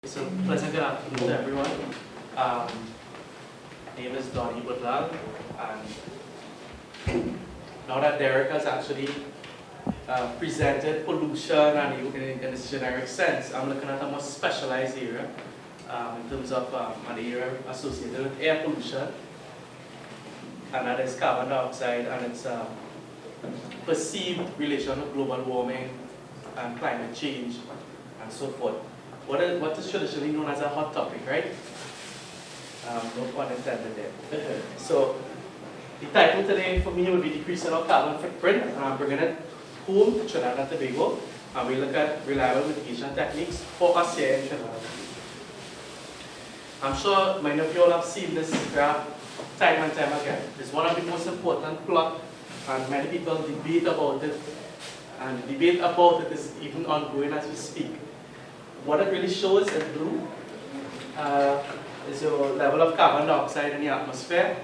It's a pleasant good afternoon to everyone. My name is Donnie Boodlal, and now that Derek has actually presented pollution and in its generic sense, I'm looking at a more specialized area in terms of an area associated with air pollution, and that is carbon dioxide and its perceived relation with global warming and climate change and so forth. What is traditionally known as a hot topic, right? No pun intended there. So, the title today for me would be Decreasing Our Carbon Footprint, and I'm bringing it home to Trinidad and Tobago, and we look at reliable mitigation techniques for us here in Trinidad. I'm sure many of you all have seen this graph time and time again. It's one of the most important plots, and many people debate about it, and the debate about it is even ongoing as we speak. What it really shows in blue is your level of carbon dioxide in the atmosphere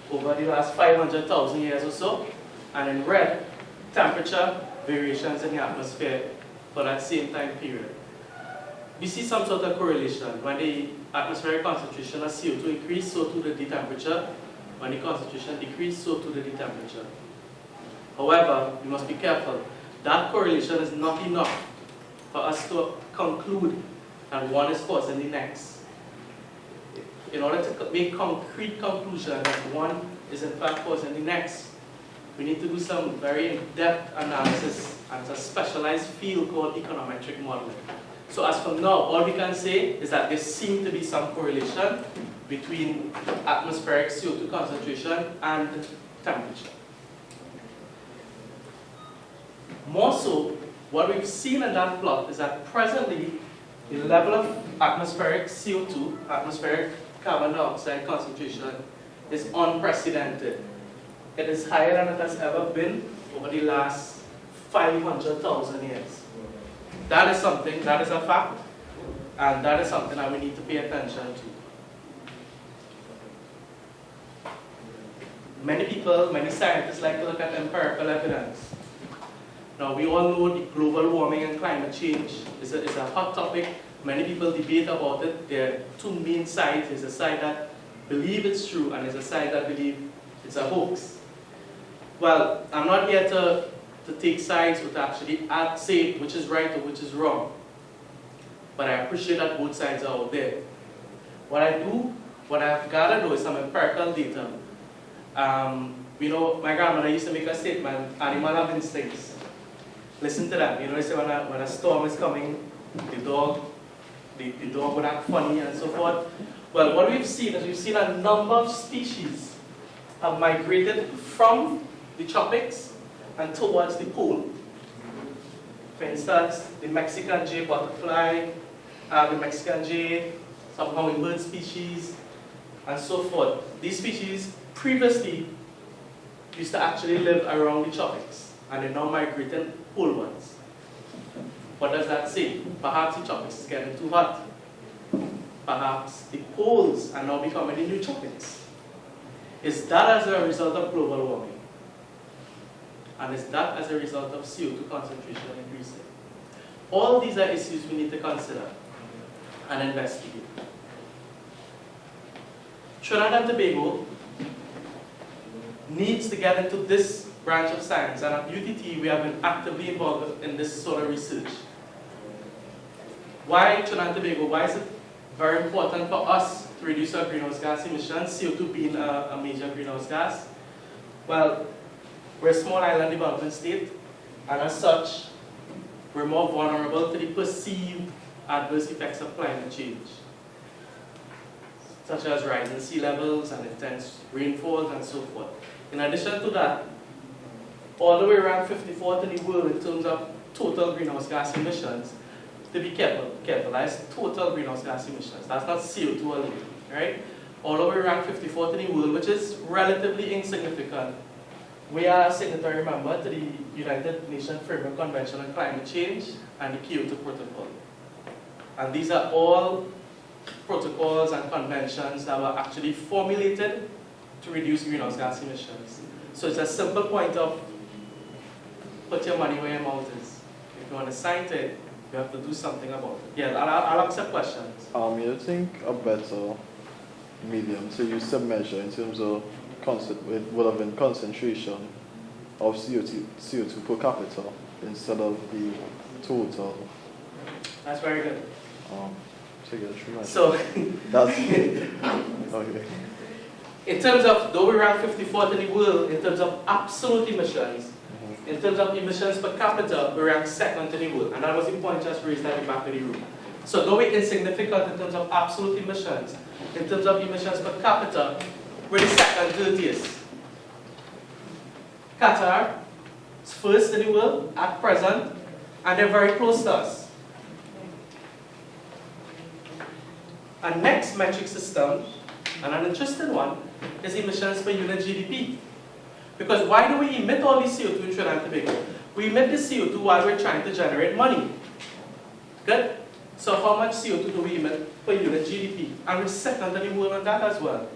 over the last 500,000 years or so, and in red, temperature variations in the atmosphere for that same time period. We see some sort of correlation. When the atmospheric concentration of CO2 increase, so too did the temperature. When the concentration decreased, so too did the temperature. However, we must be careful. That correlation is not enough for us to conclude that one is causing the next. In order to make concrete conclusion that one is in fact causing the next, we need to do some very in-depth analysis, and it's a specialized field called econometric modeling. So as from now, all we can say is that there seems to be some correlation between atmospheric CO2 concentration and temperature. More so, what we've seen in that plot is that presently, the level of atmospheric CO2, atmospheric carbon dioxide concentration, is unprecedented. It is higher than it has ever been over the last 500,000 years. That is something, that is a fact, and that is something that we need to pay attention to. Many people, many scientists like to look at empirical evidence. Now, we all know the global warming and climate change is a hot topic. Many people debate about it. There are two main sides. There's a side that believe it's true, and there's a side that believe it's a hoax. Well, I'm not here to take sides or to actually say which is right or which is wrong. But I appreciate that both sides are out there. What I've gathered though is some empirical data. You know, my grandmother used to make a statement, animal have instincts. Listen to that. You know, they say when a storm is coming, the dog would act funny and so forth. Well, what we've seen is we've seen a number of species have migrated from the tropics and towards the pole. For instance, the Mexican jay butterfly, the Mexican jay, some hummingbird species, and so forth. These species previously used to actually live around the tropics, and they're now migrating polewards. What does that say? Perhaps the tropics is getting too hot. Perhaps the poles are now becoming the new tropics. Is that as a result of global warming? And is that as a result of CO2 concentration increasing? All these are issues we need to consider and investigate. Trinidad and Tobago needs to get into this branch of science, and at UTT we have been actively involved in this sort of research. Why Trinidad and Tobago? Why is it very important for us to reduce our greenhouse gas emissions, CO2 being a major greenhouse gas? Well, we're a small island development state, and as such, we're more vulnerable to the perceived adverse effects of climate change, such as rising sea levels and intense rainfalls and so forth. In addition to that, although we rank 54th in the world in terms of total greenhouse gas emissions, to be careful, that's total greenhouse gas emissions. That's not CO2 alone, right? Although we rank 54th in the world, which is relatively insignificant, we are a signatory member to the United Nations Framework Convention on Climate Change and the Kyoto Protocol. And these are all protocols and conventions that were actually formulated to reduce greenhouse gas emissions. So it's a simple point of put your money where your mouth is. If you want to sign it, We have to do something about it. Yeah, I'll accept questions. You think a better medium to use to measure in terms of it would have been concentration of CO2 per capita instead of the total? That's very good. So that's okay. In terms of, though we rank 54th in the world, in terms of absolute emissions, in terms of emissions per capita, we rank second in the world. And that was the point just raised at the back of the room. So though we're insignificant in terms of absolute emissions, in terms of emissions per capita, we're the second 30th. Qatar is first in the world at present, and they're very close to us. Our next metric system, and an interesting one, is emissions per unit GDP. Because why do we emit all this CO2 in Trinidad and Tobago? We emit the CO2 while we're trying to generate money. Good? So how much CO2 do we emit per unit GDP? And we're second in the world on that as well.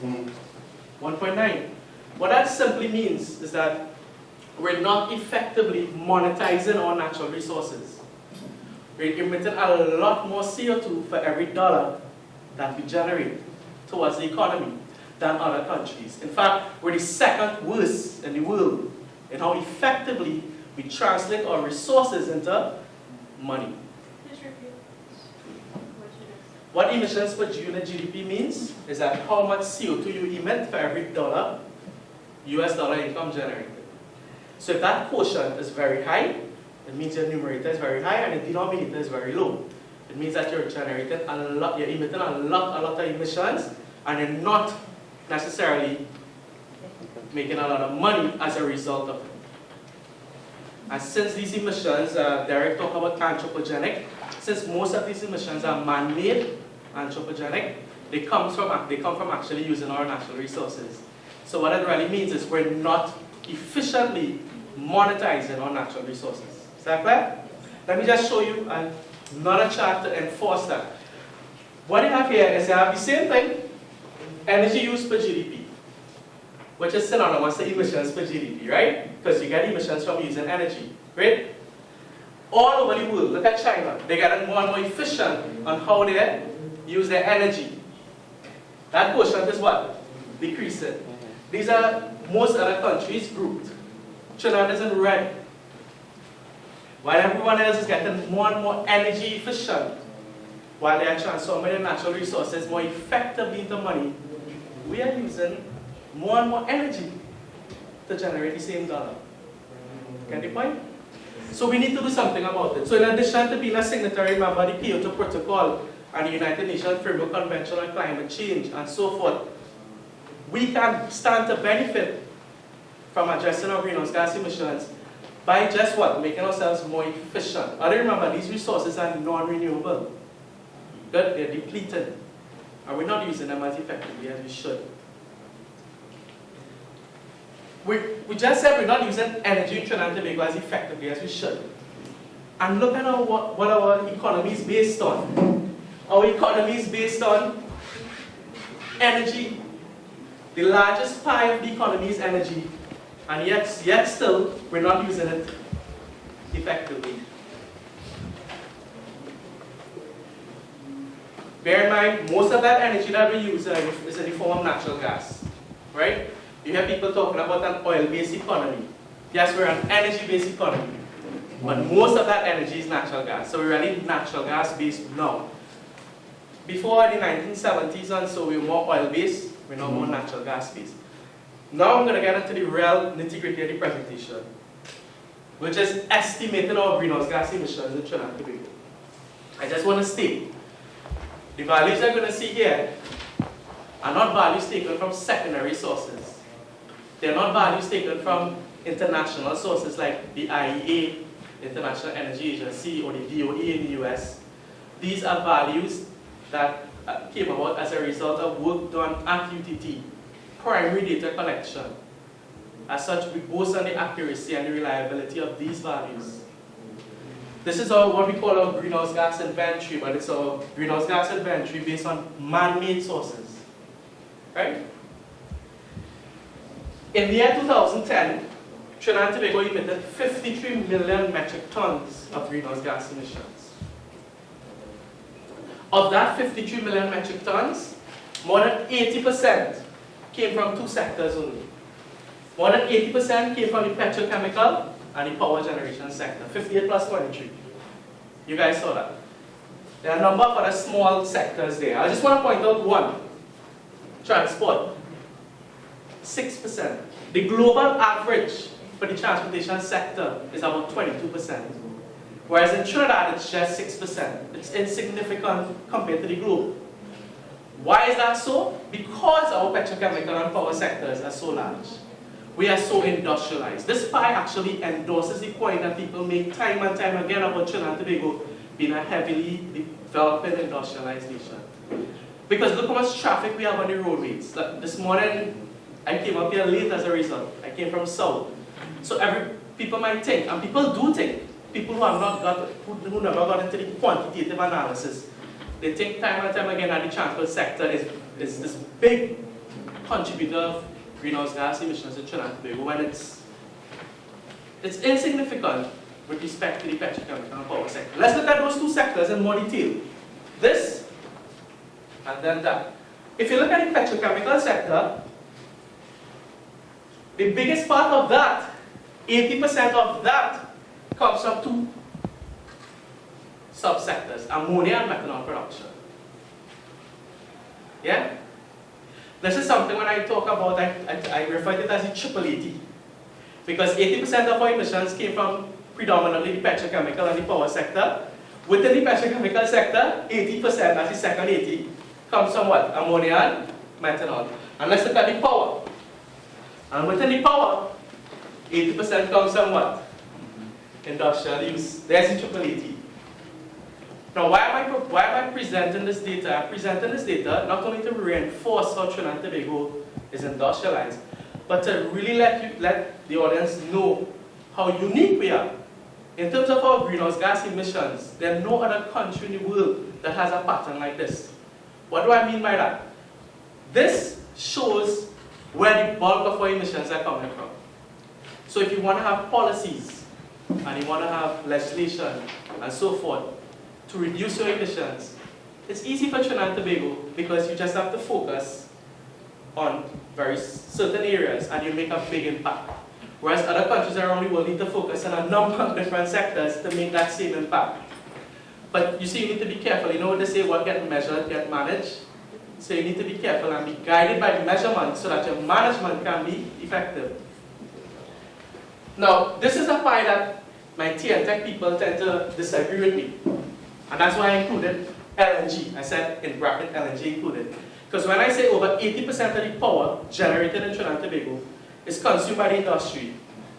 1.9. What that simply means is that we're not effectively monetizing our natural resources. We're emitting a lot more CO2 for every dollar that we generate towards the economy than other countries. In fact, we're the second worst in the world in how effectively we translate our resources into money. Just repeat. What emissions per unit GDP means is that how much CO2 you emit for every dollar US dollar income generated. So if that quotient is very high, it means your numerator is very high and the denominator is very low. It means that you're generating a lot, you're emitting a lot of emissions, and you're not necessarily making a lot of money as a result of it. And since these emissions, Derek talked about anthropogenic, since most of these emissions are man-made, anthropogenic, they come from actually using our natural resources. So what it really means is we're not efficiently monetizing our natural resources. Is that clear? Let me just show you another chart to enforce that. What you have here is you have the same thing, energy use per GDP, which is synonymous to emissions per GDP, right? Because you get emissions from using energy, right? All over the world, look at China. They're getting more and more efficient on how they use their energy. That quotient is what? Decreasing. These are most other countries grouped. Trinidad is in red. While everyone else is getting more and more energy efficient, while they are transforming their natural resources more effectively into money, we are using more and more energy to generate the same dollar. Get the point? So we need to do something about it. So in addition to being a signatory member of the Kyoto Protocol and the United Nations Framework Convention on Climate Change and so forth, we can stand to benefit from addressing our greenhouse gas emissions by just what? Making ourselves more efficient. I remember these resources are non-renewable. Good, they're depleted. And we're not using them as effectively as we should. We just said we're not using energy in Trinidad and Tobago as effectively as we should. And look at what our economy is based on. Our economy is based on energy. The largest pie of the economy is energy. And yet still, we're not using it effectively. Bear in mind, most of that energy that we use is in the form of natural gas, right? You hear people talking about an oil-based economy. Yes, we're an energy-based economy, but most of that energy is natural gas. So we're really natural gas-based now. Before the 1970s and so we were more oil-based, we're now more natural gas-based. Now I'm going to get into the real nitty-gritty of the presentation, which is estimating our greenhouse gas emissions in Trinidad and Tobago. I just want to state, the values you're going to see here are not values taken from secondary sources. They're not values taken from international sources like the IEA, International Energy Agency, or the DOE in the US. These are values that came about as a result of work done at UTT, primary data collection. As such, we boast on the accuracy and the reliability of these values. This is what we call our greenhouse gas inventory, but it's our greenhouse gas inventory based on man-made sources, right? In the year 2010, Trinidad and Tobago emitted 53 million metric tons of greenhouse gas emissions. Of that 53 million metric tons, more than 80% came from two sectors only. More than 80% came from the petrochemical and the power generation sector, 58 plus 23. You guys saw that. There are a number of other small sectors there. I just want to point out one. Transport, 6%. The global average for the transportation sector is about 22%. Whereas in Trinidad, it's just 6%. It's insignificant compared to the globe. Why is that so? Because our petrochemical and power sectors are so large. We are so industrialized. This pie actually endorses the point that people make time and time again about Trinidad and Tobago being a heavily developing industrialized nation. Because look how much traffic we have on the roadways. Like this morning, I came up here late as a result. I came from south. So people might think, and people do think, people who who never got into the quantitative analysis, they think time and time again that the transport sector is this big contributor of greenhouse gas emissions in Trinidad and Tobago, when it's insignificant with respect to the petrochemical and power sector. Let's look at those two sectors in more detail. This and then that. If you look at the petrochemical sector, the biggest part of that, 80% of that, comes from two subsectors, ammonia and methanol production. Yeah? This is something when I talk about, I refer to it as the triple 80. Because 80% of our emissions came from predominantly the petrochemical and the power sector. Within the petrochemical sector, 80%, that's the second 80, comes from what? Ammonia and methanol. And let's look at the power. And within the power, 80% comes from what? Industrial use. There's the triple 80. Now, why am I presenting this data? I'm presenting this data not only to reinforce how Trinidad and Tobago is industrialized, but to really let the audience know how unique we are. In terms of our greenhouse gas emissions, there's no other country in the world that has a pattern like this. What do I mean by that? This shows where the bulk of our emissions are coming from. So if you want to have policies, and you want to have legislation, and so forth, to reduce your emissions, it's easy for Trinidad and Tobago because you just have to focus on very certain areas and you make a big impact. Whereas other countries around the world need to focus on a number of different sectors to make that same impact. But you see, you need to be careful. You know what they say, what gets measured, gets managed. So you need to be careful and be guided by the measurement so that your management can be effective. Now, this is a pie that my TNTech people tend to disagree with me. And that's why I included LNG. I said in bracket LNG included. Because when I say over 80% of the power generated in Trinidad and Tobago is consumed by the industry,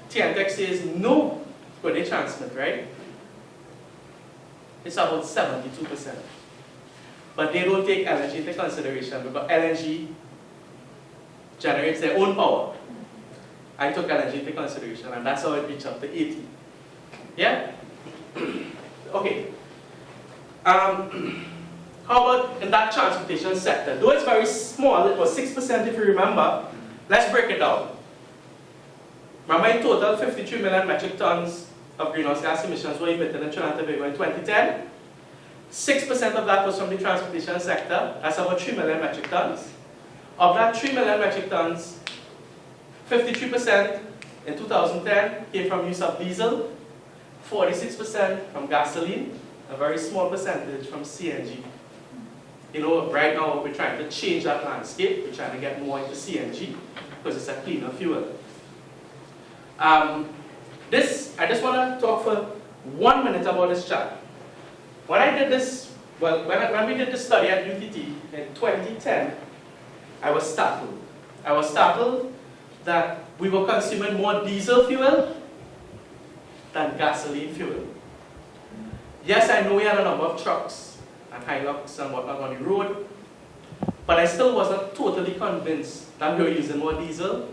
TNTech says no when they transmit, right? It's about 72%. But they don't take LNG into consideration because LNG generates their own power. I took LNG into consideration and that's how it reached up to 80. Yeah? Okay. How about in that transportation sector? Though it's very small, it was 6% if you remember. Let's break it down. Remember in total, 53 million metric tons of greenhouse gas emissions were emitted in Trinidad and Tobago in 2010. 6% of that was from the transportation sector. That's about 3 million metric tons. Of that 3 million metric tons, 53% in 2010 came from use of diesel, 46% from gasoline, a very small percentage from CNG. You know, right now we're trying to change that landscape. We're trying to get more into CNG because it's a cleaner fuel. I just want to talk for 1 minute about this chart. When I did this, well, when we did the study at UTT in 2010, I was startled. I was startled that we were consuming more diesel fuel than gasoline fuel. Yes, I know we had a number of trucks and Hilux and whatnot on the road, but I still wasn't totally convinced that we were using more diesel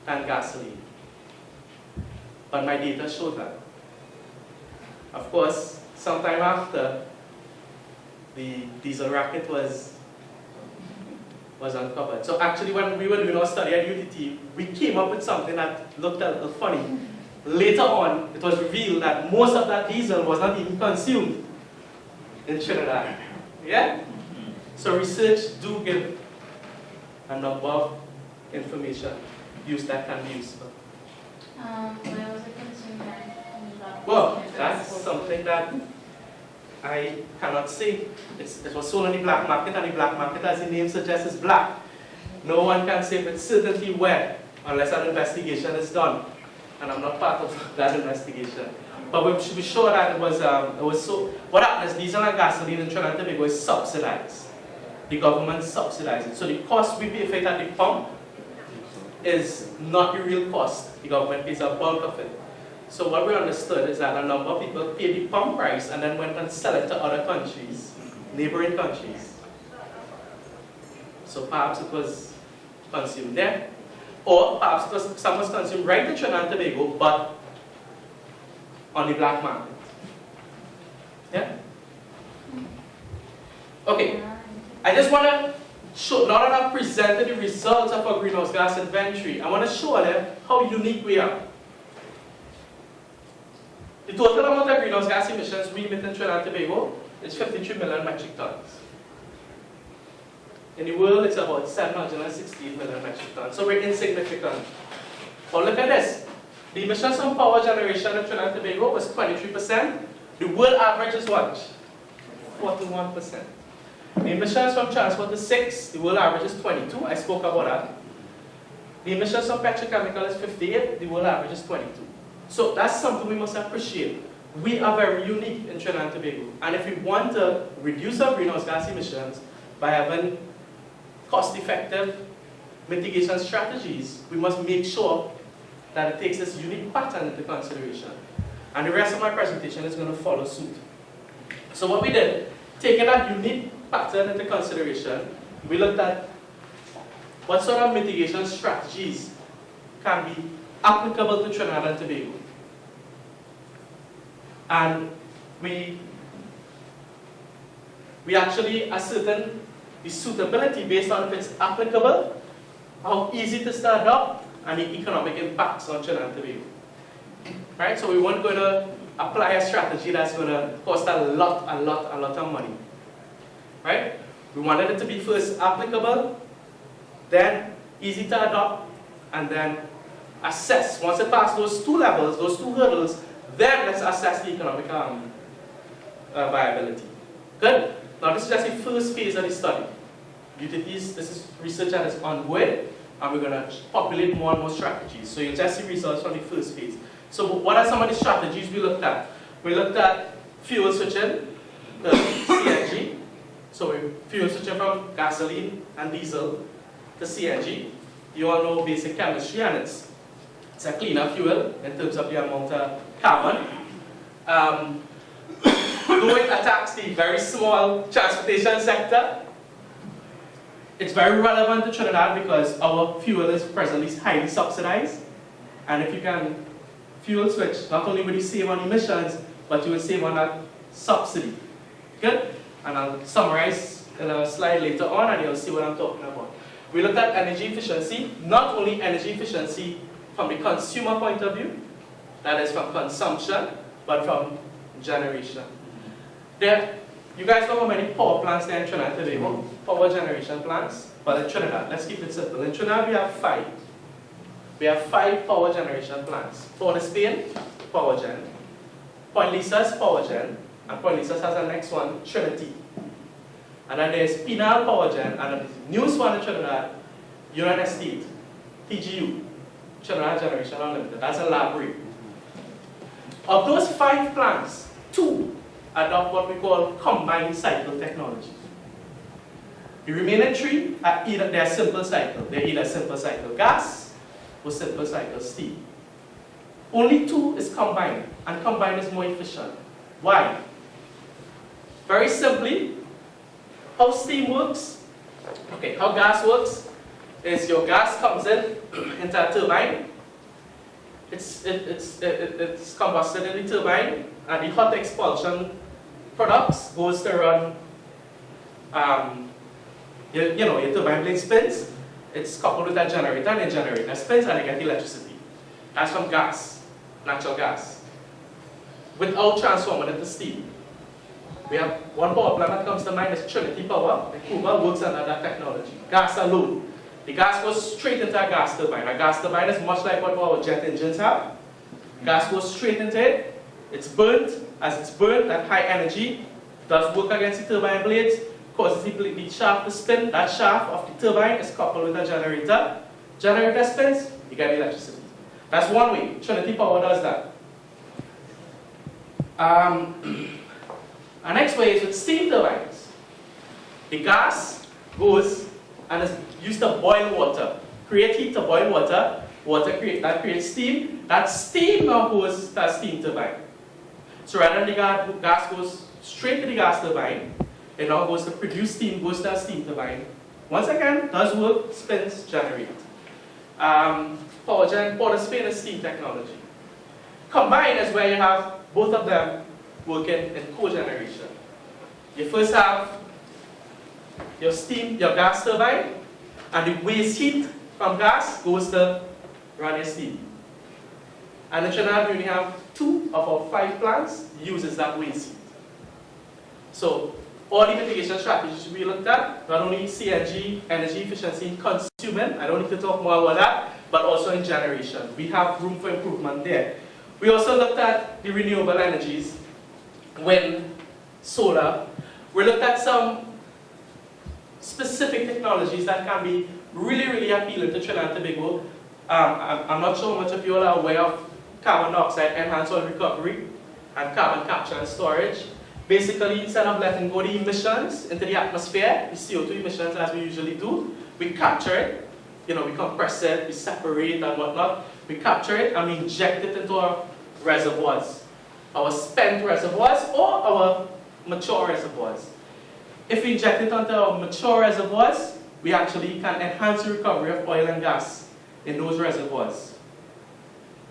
than gasoline. But my data showed that. Of course, sometime after, the diesel racket was was uncovered. So actually when we were doing our study at UTT, we came up with something that looked a little funny. Later on, it was revealed that most of that diesel was not even consumed in Trinidad. Yeah? So research do give a number of information that can be useful. Where was it consumed then? Well, that's something that I cannot say. It was sold on the black market, and the black market, as the name suggests, is black. No one can say with certainty where, unless an investigation is done. And I'm not part of that investigation. But we should be sure that it was so. What happened is diesel and gasoline in Trinidad and Tobago is subsidized. The government subsidizes it. So the cost we pay for it at the pump is not the real cost. The government pays a bulk of it. So what we understood is that a number of people paid the pump price and then went and sell it to other countries, neighboring countries. So perhaps it was consumed there. Or perhaps some was consumed right in Trinidad and Tobago, but on the black market. Yeah? Okay. I just want to show, now that I've presented the results of our greenhouse gas inventory, I want to show them how unique we are. The total amount of greenhouse gas emissions we emit in Trinidad and Tobago is 53 million metric tons. In the world, it's about 716 million metric tons, so we're insignificant. But look at this. The emissions from power generation in Trinidad and Tobago was 23%. The world average is what? 41%. The emissions from transport is 6. The world average is 22. I spoke about that. The emissions from petrochemical is 58. The world average is 22. So that's something we must appreciate. We are very unique in Trinidad and Tobago. And if we want to reduce our greenhouse gas emissions by having cost-effective mitigation strategies, we must make sure that it takes this unique pattern into consideration. And the rest of my presentation is going to follow suit. So what we did, taking that unique pattern into consideration, we looked at what sort of mitigation strategies can be applicable to Trinidad and Tobago. And we actually ascertained the suitability based on if it's applicable, how easy it is to adopt, and the economic impacts on Trinidad and Tobago. Right? So we weren't going to apply a strategy that's going to cost a lot of money. Right? We wanted it to be first applicable, then easy to adopt, and then assess. Once it passes those two levels, those two hurdles, then let's assess the economic viability. Good? Now this is just the first phase of the study. This is research that is ongoing, and we're going to populate more and more strategies. So you'll just see results from the first phase. So what are some of the strategies we looked at? We looked at fuel switching, the CNG. So we fuel switching from gasoline and diesel to CNG. You all know basic chemistry, and it's a cleaner fuel in terms of the amount of carbon. Though it attacks the very small transportation sector, it's very relevant to Trinidad because our fuel is presently highly subsidized. And if you can fuel switch, not only will you save on emissions, but you will save on that subsidy. Good? And I'll summarize in a slide later on, and you'll see what I'm talking about. We looked at energy efficiency, not only energy efficiency from the consumer point of view, that is from consumption, but from generation. You guys know how many power plants there in Trinidad and Tobago? Power generation plants. But in Trinidad, let's keep it simple. In Trinidad, we have 5. We have 5 power generation plants. Port of Spain, Power Gen. Point Lisa's, Power Gen. And Point Lisa's has the next one, Trinity. And then there's Penal Power Gen, and the newest one in Trinidad, United Estate, TGU, Trinidad Generation Unlimited. That's a library. Of those 5 plants, 2 adopt what we call combined cycle technology. The remaining 3 are either they're simple cycle. They're either simple cycle gas or simple cycle steam. Only 2 is combined, and combined is more efficient. Why? Very simply, how steam works, how gas works, is your gas comes in into a turbine. It's combusted in the turbine, and the hot expulsion products goes to run your turbine blade spins, it's coupled with that generator, and the generator spins, and they get electricity. That's from gas, natural gas. Without transforming it to steam. We have one power plant that comes to mind, is Trinity Power. Cuba works under that technology. Gas alone. The gas goes straight into a gas turbine. A gas turbine is much like what our jet engines have. Gas goes straight into it. It's burnt. As it's burnt, that high energy does work against the turbine blades, causes the shaft to spin. That shaft of the turbine is coupled with a generator. Generator spins, you get electricity. That's one way. Trinity Power does that. Our next way is with steam turbines. The gas goes and is used to boil water. Create heat to boil water. That creates steam. That steam now goes to a steam turbine. So rather than the gas goes straight to the gas turbine, it now goes to produce steam, goes to a steam turbine. Once again, does work, spins, generate. Power to spin is steam technology. Combined is where you have both of them working in cogeneration. You first have your gas turbine, and the waste heat from gas goes to run your steam. And in Trinidad, we only have 2 of our 5 plants uses that waste heat. So all the mitigation strategies we looked at, not only CNG, energy efficiency in consuming, I don't need to talk more about that, but also in generation. We have room for improvement there. We also looked at the renewable energies, wind, solar. We looked at some specific technologies that can be really, really appealing to Trinidad and Tobago. I'm not sure how much of you all are aware of carbon dioxide enhanced oil recovery and carbon capture and storage. Basically, instead of letting go the emissions into the atmosphere, the CO2 emissions as we usually do, we capture it. We compress it, we separate and whatnot. We capture it and we inject it into our reservoirs. Our spent reservoirs or our mature reservoirs. If we inject it onto our mature reservoirs, we actually can enhance the recovery of oil and gas in those reservoirs.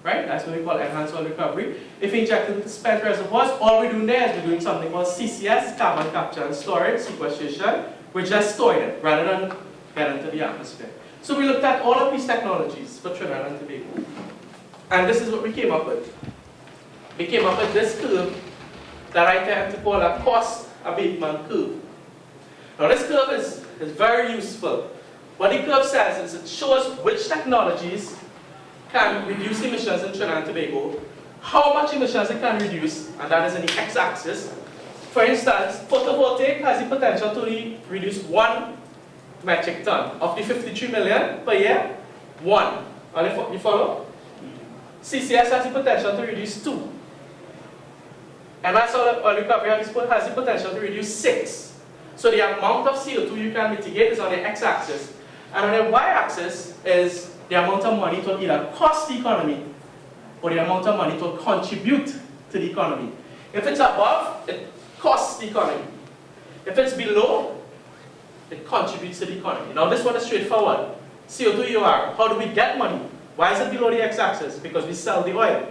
Right? That's what we call enhanced oil recovery. If we inject it into spent reservoirs, all we're doing there is we're doing something called CCS, carbon capture and storage, sequestration. We're just storing it rather than getting into the atmosphere. So we looked at all of these technologies for Trinidad and Tobago. And this is what we came up with. We came up with this curve that I tend to call a cost abatement curve. Now this curve is very useful. What the curve says is it shows which technologies can reduce emissions in Trinidad and Tobago, how much emissions it can reduce, and that is in the x-axis. For instance, photovoltaic has the potential to reduce 1 metric ton. Of the 53 million per year, 1. You follow? CCS has the potential to reduce 2. And that's oil recovery has the potential to reduce 6. So the amount of CO2 you can mitigate is on the x-axis. And on the y-axis is the amount of money to either cost the economy or the amount of money to contribute to the economy. If it's above, it costs the economy. If it's below, it contributes to the economy. Now this one is straightforward. CO2 EOR, how do we get money? Why is it below the x-axis? Because we sell the oil.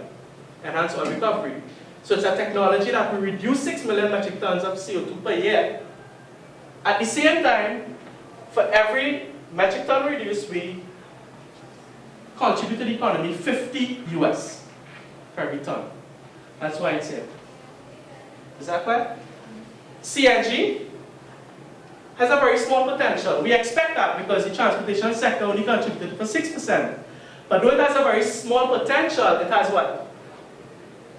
Enhanced oil recovery. So it's a technology that will reduce 6 million metric tons of CO2 per year. At the same time, for every metric ton reduced, we contribute to the economy 50 US per every ton. That's why it's here. Is that clear? CNG has a very small potential. We expect that because the transportation sector only contributed for 6%. But though it has a very small potential, it has what?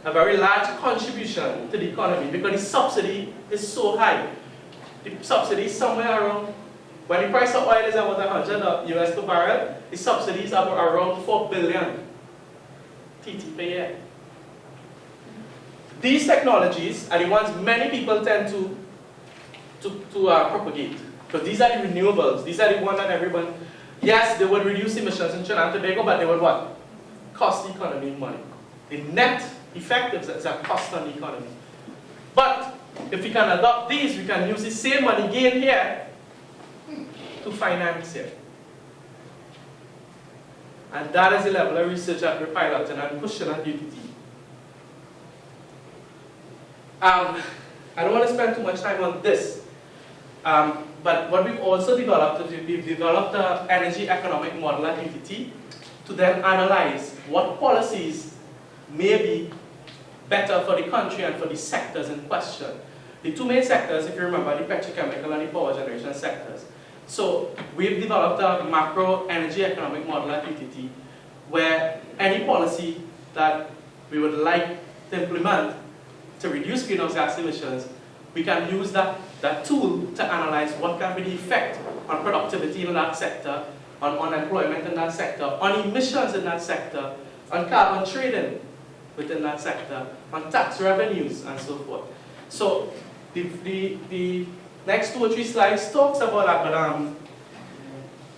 A very large contribution to the economy because the subsidy is so high. The subsidy is somewhere around, when the price of oil is about 100 US per barrel, the subsidy is around 4 billion TT per year. These technologies are the ones many people tend to propagate. Because these are the renewables, these are the ones that everyone, yes, they would reduce emissions in Trinidad and Tobago, but they would what? Cost the economy money. The net effect is a cost on the economy. But if we can adopt these, we can use the same money gained here to finance here. And that is the level of research that we're piloting and pushing at UDT. I don't want to spend too much time on this, But what we've also developed is we've developed an energy economic model at UTT to then analyze what policies may be better for the country and for the sectors in question. The two main sectors, if you remember, the petrochemical and the power generation sectors. So we've developed a macro energy economic model at UTT where any policy that we would like to implement to reduce greenhouse gas emissions, we can use that tool to analyze what can be the effect on productivity in that sector, on unemployment in that sector, on emissions in that sector, on carbon trading within that sector, on tax revenues, and so forth. So the next 2 or 3 slides talks about that,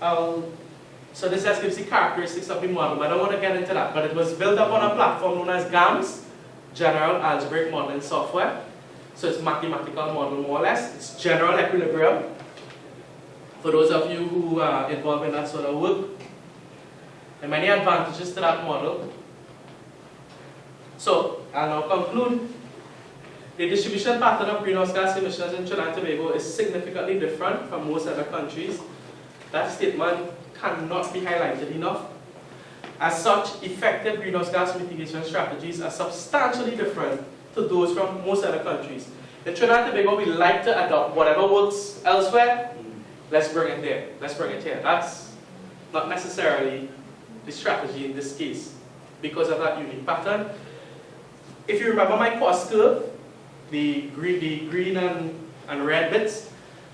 but so this just gives the characteristics of the model, but I don't want to get into that. But it was built up on a platform known as GAMS, General Algebraic Modeling Software. So it's mathematical model more or less. It's general equilibrium. For those of you who are involved in that sort of work, there are many advantages to that model. So I'll now conclude. The distribution pattern of greenhouse gas emissions in Trinidad and Tobago is significantly different from most other countries. That statement cannot be highlighted enough. As such, effective greenhouse gas mitigation strategies are substantially different to those from most other countries. In Trinidad and Tobago, we like to adopt whatever works elsewhere, let's bring it there, let's bring it here. That's not necessarily the strategy in this case because of that unique pattern. If you remember my cost curve, the green and red bits,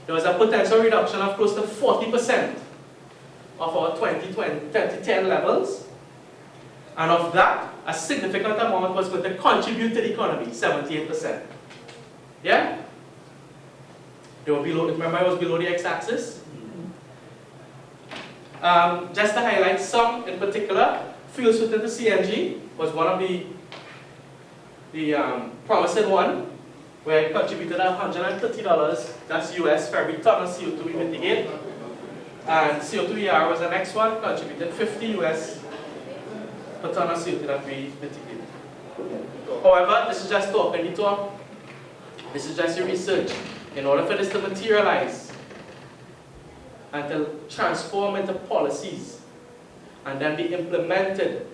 there was a potential reduction of close to 40% of our 2010 levels. And of that, a significant amount was going to contribute to the economy, 78%. Yeah? They were below, remember I was below the x-axis? Just to highlight some in particular, fuel switching to CNG was one of the promising one, where it contributed $130, that's US, for every ton of CO2 we mitigate. And CO2ER was the next one, contributed 50 US per ton of CO2 that we mitigate. However, this is just talking the talk. This is just your research. In order for this to materialize and to transform into policies and then be implemented,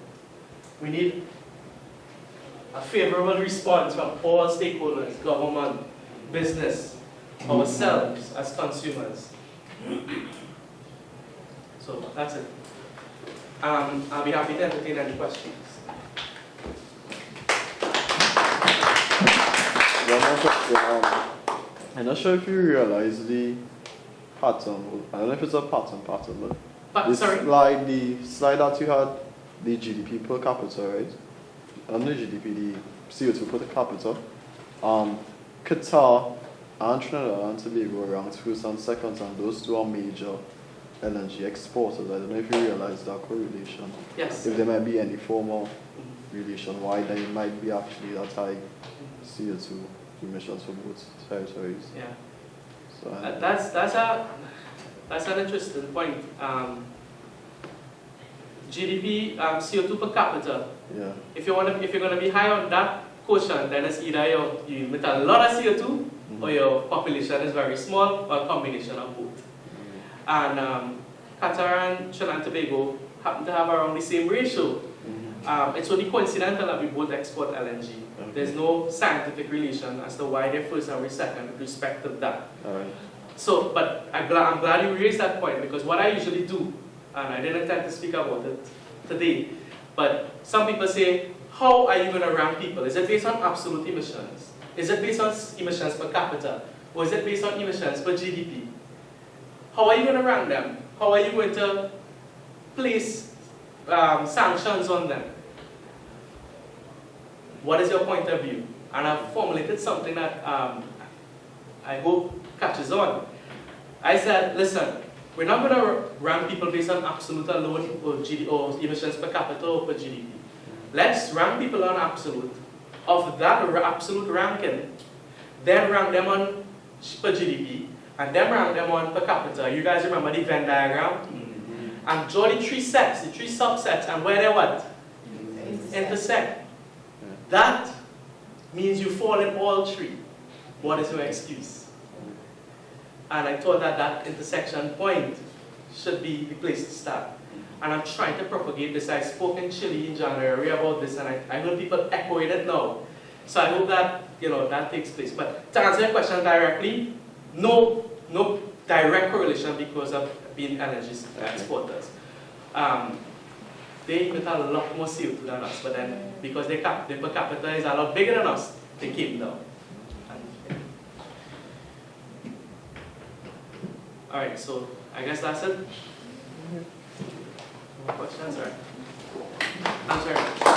we need a favorable response from all stakeholders, government, business, ourselves as consumers. So that's it. I'll be happy to entertain any questions. One more question. I'm not sure if you realize the pattern. I don't know if it's a pattern, but the slide that you had, the GDP per capita, right? And the GDP, the CO2 per capita. Qatar and Trinidad and Tobago ranks first and second, and those two are major LNG exporters. I don't know if you realize that correlation. Yes. If there might be any form of relation, why there might be actually that high CO2 emissions for both territories. Yeah. So that's an interesting point. GDP, CO2 per capita. Yeah. If you're going to be high on that quotient, then it's either you emit a lot of CO2 or your population is very small, or a combination of both. And Qatar and Trinidad and Tobago happen to have around the same ratio. It's only coincidental that we both export LNG. Okay. There's no scientific relation as to why they're first and we're second with respect to that. All right. So, but I'm glad you raised that point, because what I usually do, and I didn't intend to speak about it today, but some people say, how are you going to rank people? Is it based on absolute emissions? Is it based on emissions per capita? Or is it based on emissions per GDP? How are you going to rank them? How are you going to place sanctions on them? What is your point of view? And I've formulated something that I hope catches on. I said, listen, we're not going to rank people based on absolute alone or emissions per capita or per GDP. Let's rank people on absolute. Of that absolute ranking, then rank them on per GDP, and then rank them on per capita. You guys remember the Venn diagram? And draw the three sets, the three subsets, and where they what? Intersect. That means you fall in all three. What is your excuse? And I thought that that intersection point should be the place to start. And I'm trying to propagate this. I spoke in Chile in January about this, and I heard people echoing it now. So I hope that, that takes place. But to answer your question directly, no direct correlation because of being energy exporters. They emit a lot more CO2 than us, but then because their per capita is a lot bigger than us, they came down. Alright, so I guess that's it. More questions, or? I'm sorry.